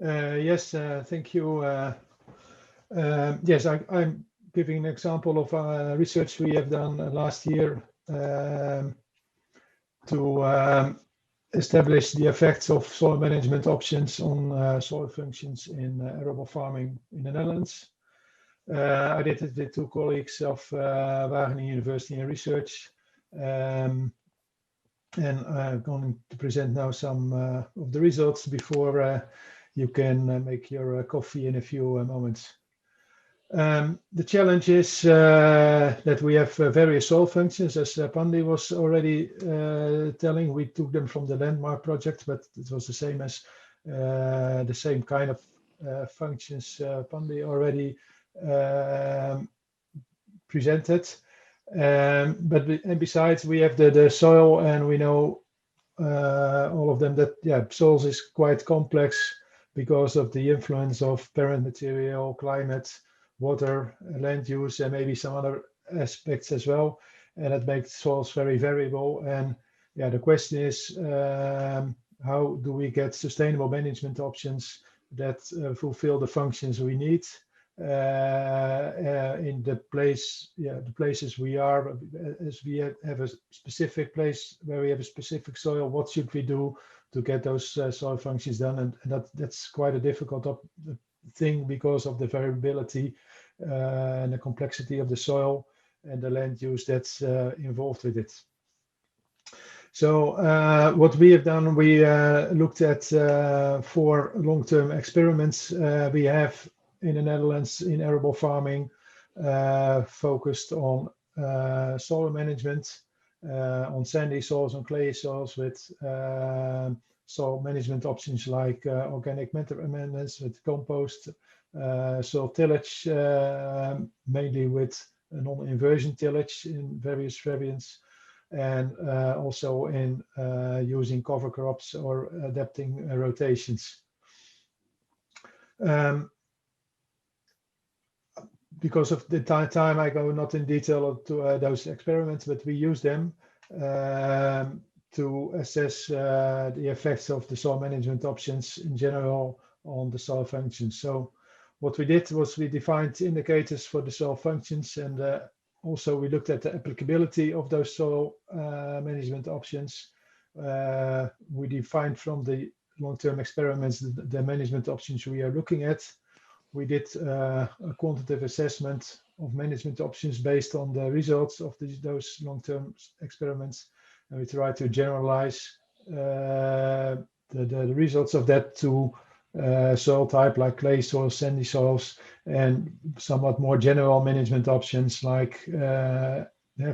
Yes, thank you. Yes, I'm giving an example of research we have done last year to establish the effects of soil management options on soil functions in arable farming in the Netherlands. I did it with two colleagues of Wageningen University and Research. And I'm going to present now some of the results before you can make your coffee in a few moments. The challenge is that we have various soil functions, as Pandi was already telling. We took them from the landmark project, but it was the same as the same kind of functions Pandi already presented. And besides, we have the soil, and we know all of them that soils is quite complex because of the influence of parent material, climate, water, land use, and maybe some other aspects as well. And it makes soils very variable. And the question is, how do we get sustainable management options that fulfill the functions we need in the places we are, as we have a specific place where we have a specific soil. What should we do to get those soil functions done? And that's quite a difficult thing because of the variability and the complexity of the soil and the land use that's involved with it. So what we have done, we looked at 4 long-term experiments we have in the Netherlands in arable farming, focused on soil management, on sandy soils, on clay soils, with soil management options like organic matter amendments, with compost, soil tillage, mainly with non-inversion tillage in various variants, and also in using cover crops or adapting rotations. Because of the time, I go not in detail to those experiments, but we use them to assess the effects of the soil management options in general on the soil functions. So what we did was we defined indicators for the soil functions, and also we looked at the applicability of those soil management options. We defined from the long-term experiments the management options we are looking at. We did a quantitative assessment of management options based on the results of those long-term experiments, and we tried to generalize the results of that to soil type like clay soils, sandy soils, and somewhat more general management options like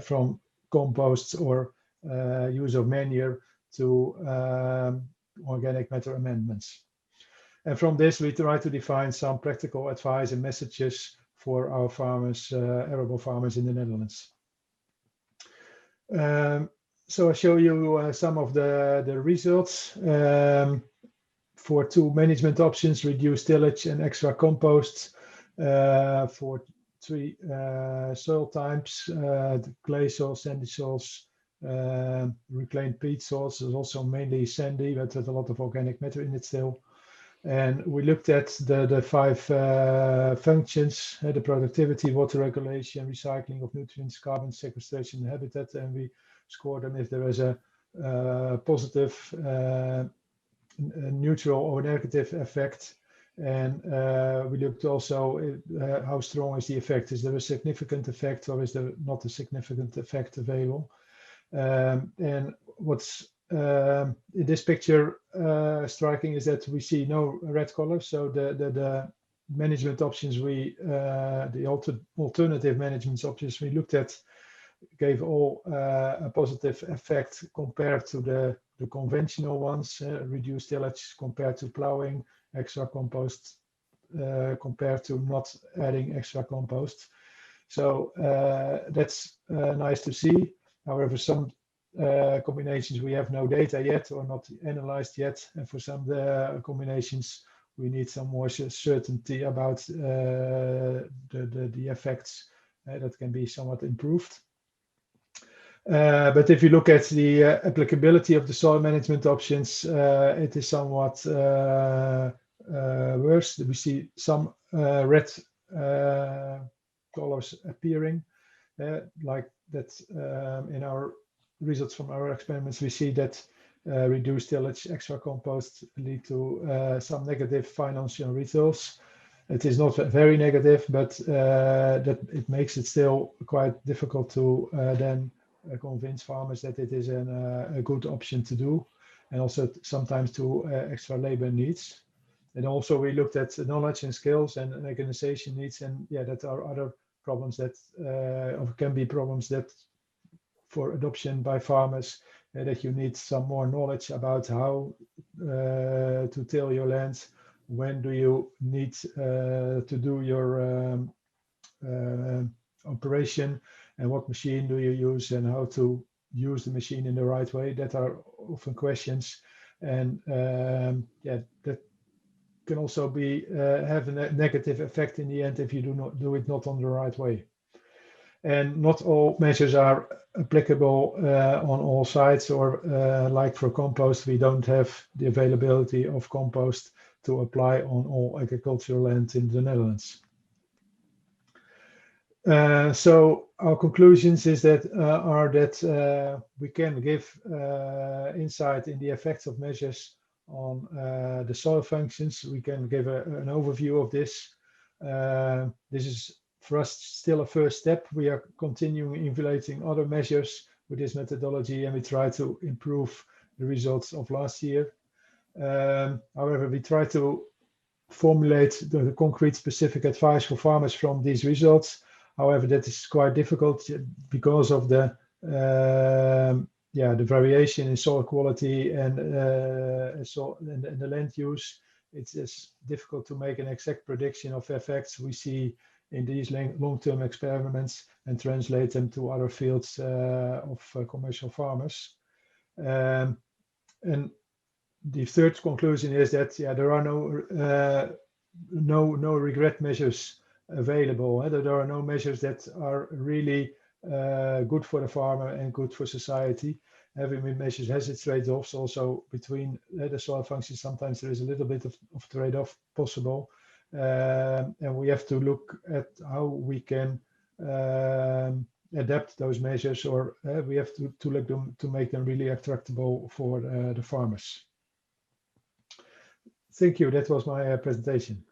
from composts or use of manure to organic matter amendments. And from this, we try to define some practical advice and messages for our farmers, arable farmers in the Netherlands. So I show you some of the results for 2 management options: reduced tillage and extra compost. For 3 soil types: the clay soils, sandy soils, reclaimed peat soils. There's also mainly sandy, but there's a lot of organic matter in it still. And we looked at the 5 functions: the productivity, water regulation, recycling of nutrients, carbon sequestration, and habitat. And we scored them if there was a positive, neutral, or negative effect. And we looked also at how strong is the effect. Is there a significant effect, or is there not a significant effect available? And what's in this picture striking is that we see no red color. So the management options the alternative management options we looked at gave all a positive effect compared to the conventional ones: reduced tillage compared to plowing, extra compost compared to not adding extra compost. So that's nice to see. However, some combinations we have no data yet or not analyzed yet, and for some combinations we need some more certainty about the effects that can be somewhat improved. But if you look at the applicability of the soil management options, it is somewhat worse. We see some red colors appearing, like that in our results from our experiments. We see that reduced tillage, extra compost lead to some negative financial results. It is not very negative, but that it makes it still quite difficult to then convince farmers that it is a good option to do, and also sometimes to extra labor needs. And also we looked at knowledge and skills and organization needs, and yeah, that are other problems that or can be problems that for adoption by farmers, that you need some more knowledge about how to till your land, when do you need to do your operation, and what machine do you use, and how to use the machine in the right way. That are often questions, and yeah, that can also be have a negative effect in the end if you do it not on the right way. And not all measures are applicable on all sites, or like for compost, we don't have the availability of compost to apply on all agricultural land in the Netherlands. So our conclusions is that are that we can give insight in the effects of measures on the soil functions. We can give an overview of this. This is for us still a first step. We are continuing evaluating other measures with this methodology, and we try to improve the results of last year. However, we try to formulate the concrete specific advice for farmers from these results. However, that is quite difficult because of the the variation in soil quality and the land use. It's difficult to make an exact prediction of effects we see in these long-term experiments and translate them to other fields of commercial farmers. And the third conclusion is that there are no regret measures available. There are no measures that are really good for the farmer and good for society. Every measure has its trade-offs also between the soil functions. Sometimes there is a little bit of trade-off possible. And we have to look at how we can adapt those measures, or we have to look to make them really attractable for the farmers. Thank you. That was my presentation.